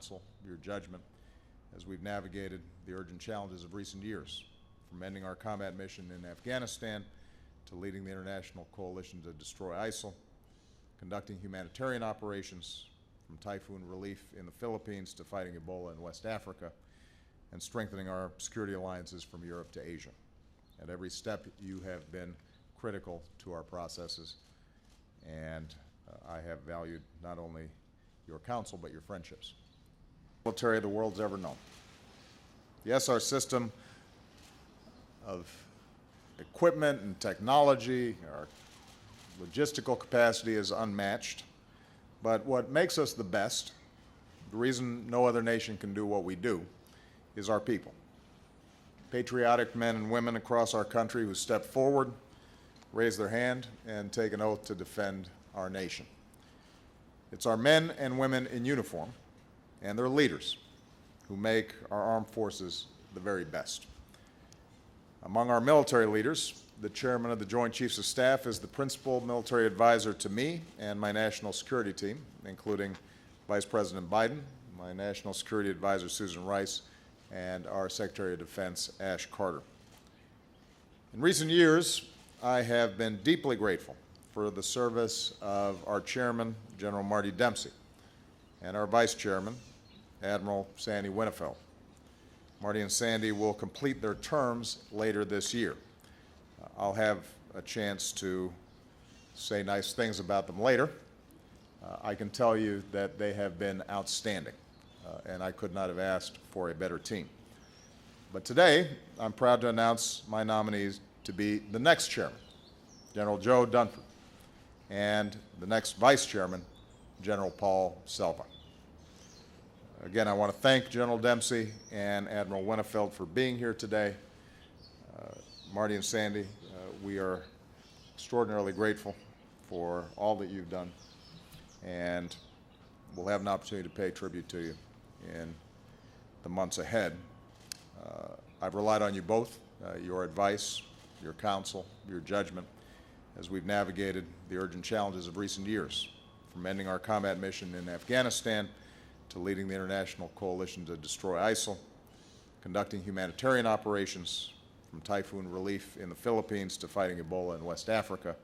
counsel, your judgment, as we've navigated the urgent challenges of recent years, from ending our combat mission in Afghanistan to leading the international coalition to destroy ISIL, conducting humanitarian operations, from typhoon relief in the Philippines to fighting Ebola in West Africa, and strengthening our security alliances from Europe to Asia. At every step, you have been critical to our processes, and I have valued not only your counsel, but your friendships. Military the world's ever known. Yes, our system of equipment and technology, our logistical capacity is unmatched, but what makes us the best, the reason no other nation can do what we do, is our people. Patriotic men and women across our country who step forward, raise their hand, and take an oath to defend our nation. It's our men and women in uniform and their leaders who make our armed forces the very best. Among our military leaders, the chairman of the Joint Chiefs of Staff is the principal military advisor to me and my national security team, including Vice President Biden, my national security advisor Susan Rice, and our Secretary of Defense Ash Carter. In recent years, I have been deeply grateful for the service of our chairman, General Marty Dempsey, and our vice chairman, Admiral Sandy Winnefeld. Marty and Sandy will complete their terms later this year. I'll have a chance to say nice things about them later. I can tell you that they have been outstanding, and I could not have asked for a better team. But today, I'm proud to announce my nominees to be the next chairman, General Joe Dunford, and the next vice chairman, General Paul Selva. Again, I want to thank General Dempsey and Admiral Winnefeld for being here today. Marty and Sandy, we are extraordinarily grateful for all that you've done, and we'll have an opportunity to pay tribute to you in the months ahead. I've relied on you both, your advice, your counsel, your judgment, as we've navigated the urgent challenges of recent years, from ending our combat mission in Afghanistan to leading the international coalition to destroy ISIL, conducting humanitarian operations, from typhoon relief in the Philippines to fighting Ebola in West Africa,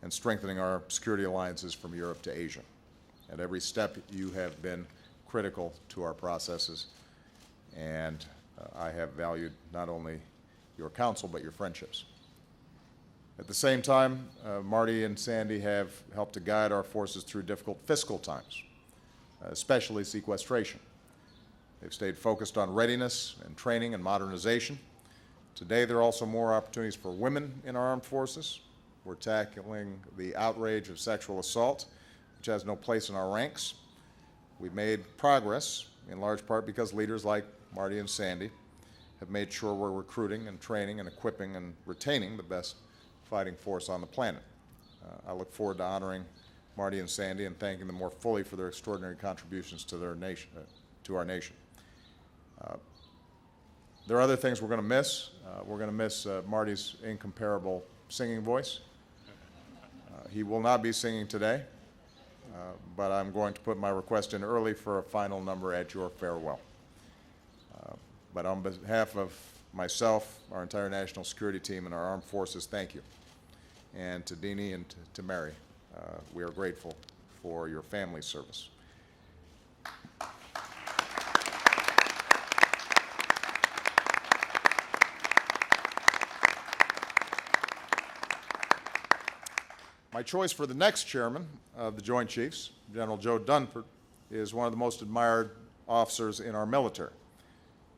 and strengthening our security alliances from Europe to Asia. At every step, you have been critical to our processes, and I have valued not only your counsel, but your friendships. At the same time, Marty and Sandy have helped to guide our forces through difficult fiscal times, especially sequestration. They've stayed focused on readiness and training and modernization. Today, there are also more opportunities for women in our armed forces. We're tackling the outrage of sexual assault, which has no place in our ranks. We've made progress, in large part because leaders like Marty and Sandy have made sure we're recruiting and training and equipping and retaining the best fighting force on the planet. I look forward to honoring Marty and Sandy and thanking them more fully for their extraordinary contributions to their nation, to our nation. There are other things we're going to miss. We're going to miss Marty's incomparable singing voice. He will not be singing today, but I'm going to put my request in early for a final number at your farewell. But on behalf of myself, our entire national security team, and our armed forces, thank you. And to Deanie and to Mary, we are grateful for your family service. My choice for the next chairman of the Joint Chiefs, General Joe Dunford, is one of the most admired officers in our military.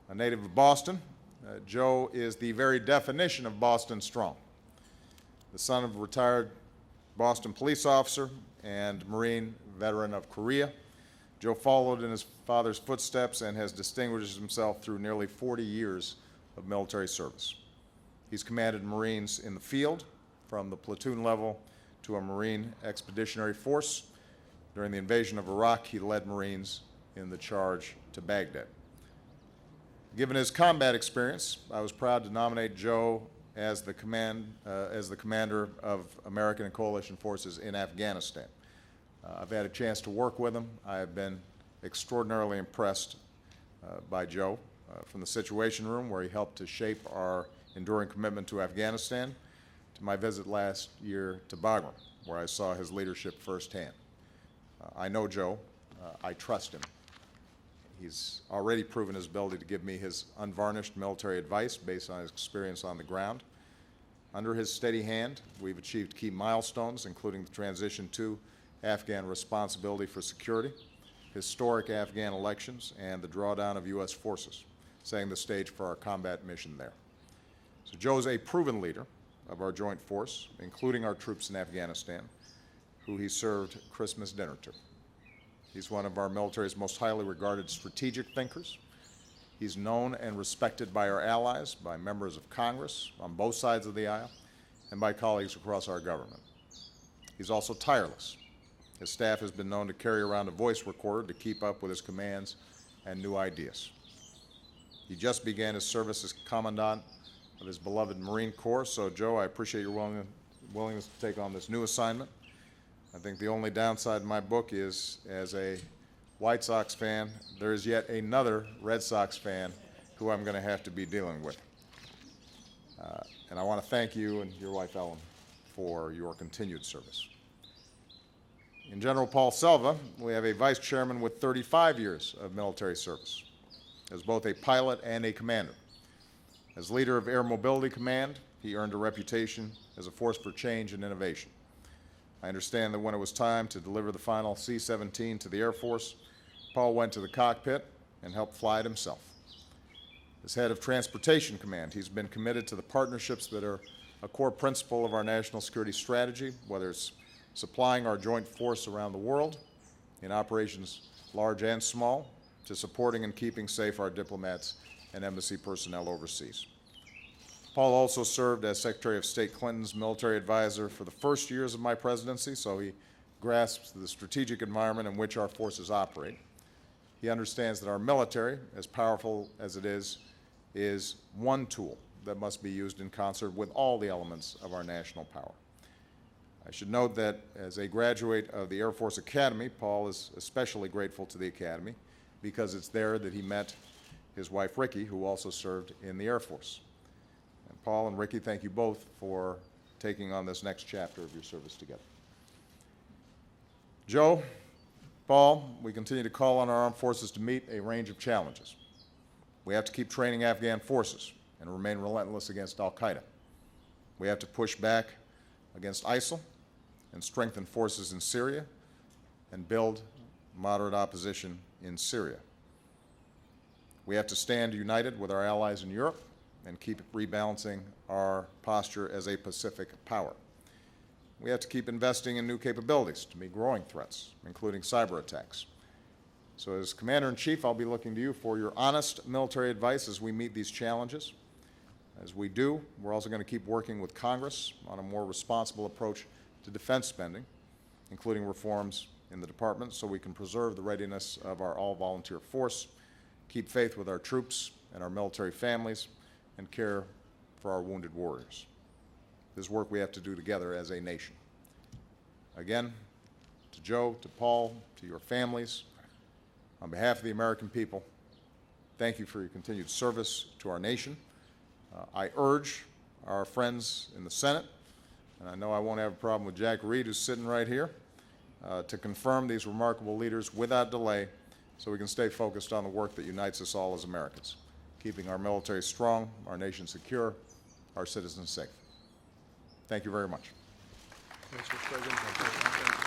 A native of Boston, Joe is the very definition of Boston strong. The son of a retired Boston police officer and Marine veteran of Korea, Joe followed in his father's footsteps and has distinguished himself through nearly 40 years of military service. He's commanded Marines in the field, from the platoon level to a Marine expeditionary force. During the invasion of Iraq, he led Marines in the charge to Baghdad. Given his combat experience, I was proud to nominate Joe as the commander of American and coalition forces in Afghanistan. I've had a chance to work with him. I have been extraordinarily impressed by Joe from the Situation Room, where he helped to shape our enduring commitment to Afghanistan, to my visit last year to Bagram, where I saw his leadership firsthand. I know Joe. I trust him. He's already proven his ability to give me his unvarnished military advice based on his experience on the ground. Under his steady hand, we've achieved key milestones, including the transition to Afghan responsibility for security, historic Afghan elections, and the drawdown of U.S. forces, setting the stage for our combat mission there. So Joe's a proven leader of our joint force, including our troops in Afghanistan, who he served Christmas dinner to. He's one of our military's most highly regarded strategic thinkers. He's known and respected by our allies, by members of Congress on both sides of the aisle, and by colleagues across our government. He's also tireless. His staff has been known to carry around a voice recorder to keep up with his commands and new ideas. He just began his service as Commandant of his beloved Marine Corps, so Joe, I appreciate your willingness to take on this new assignment. I think the only downside in my book is, as a White Sox fan, there is yet another Red Sox fan who I'm going to have to be dealing with. And I want to thank you and your wife, Ellen, for your continued service. In General Paul Selva, we have a vice chairman with 35 years of military service, as both a pilot and a commander. As leader of Air Mobility Command, he earned a reputation as a force for change and innovation. I understand that when it was time to deliver the final C-17 to the Air Force, Paul went to the cockpit and helped fly it himself. As head of Transportation Command, he's been committed to the partnerships that are a core principle of our national security strategy, whether it's supplying our joint force around the world in operations large and small, to supporting and keeping safe our diplomats and embassy personnel overseas. Paul also served as Secretary of State Clinton's military advisor for the first years of my presidency, so he grasps the strategic environment in which our forces operate. He understands that our military, as powerful as it is one tool that must be used in concert with all the elements of our national power. I should note that as a graduate of the Air Force Academy, Paul is especially grateful to the Academy because it's there that he met his wife, Ricky, who also served in the Air Force. And Paul and Ricky, thank you both for taking on this next chapter of your service together. Joe, Paul, we continue to call on our armed forces to meet a range of challenges. We have to keep training Afghan forces and remain relentless against al-Qaeda. We have to push back against ISIL and strengthen forces in Syria and build moderate opposition in Syria. We have to stand united with our allies in Europe and keep rebalancing our posture as a Pacific power. We have to keep investing in new capabilities to meet growing threats, including cyber attacks. So as Commander-in-Chief, I'll be looking to you for your honest military advice as we meet these challenges. As we do, we're also going to keep working with Congress on a more responsible approach to defense spending, including reforms in the department, so we can preserve the readiness of our all-volunteer force, keep faith with our troops and our military families, and care for our wounded warriors. This is work we have to do together as a nation. Again, to Joe, to Paul, to your families, on behalf of the American people, thank you for your continued service to our nation. I urge our friends in the Senate, and I know I won't have a problem with Jack Reed, who's sitting right here, to confirm these remarkable leaders without delay so we can stay focused on the work that unites us all as Americans, keeping our military strong, our nation secure, our citizens safe. Thank you very much. Mr. President,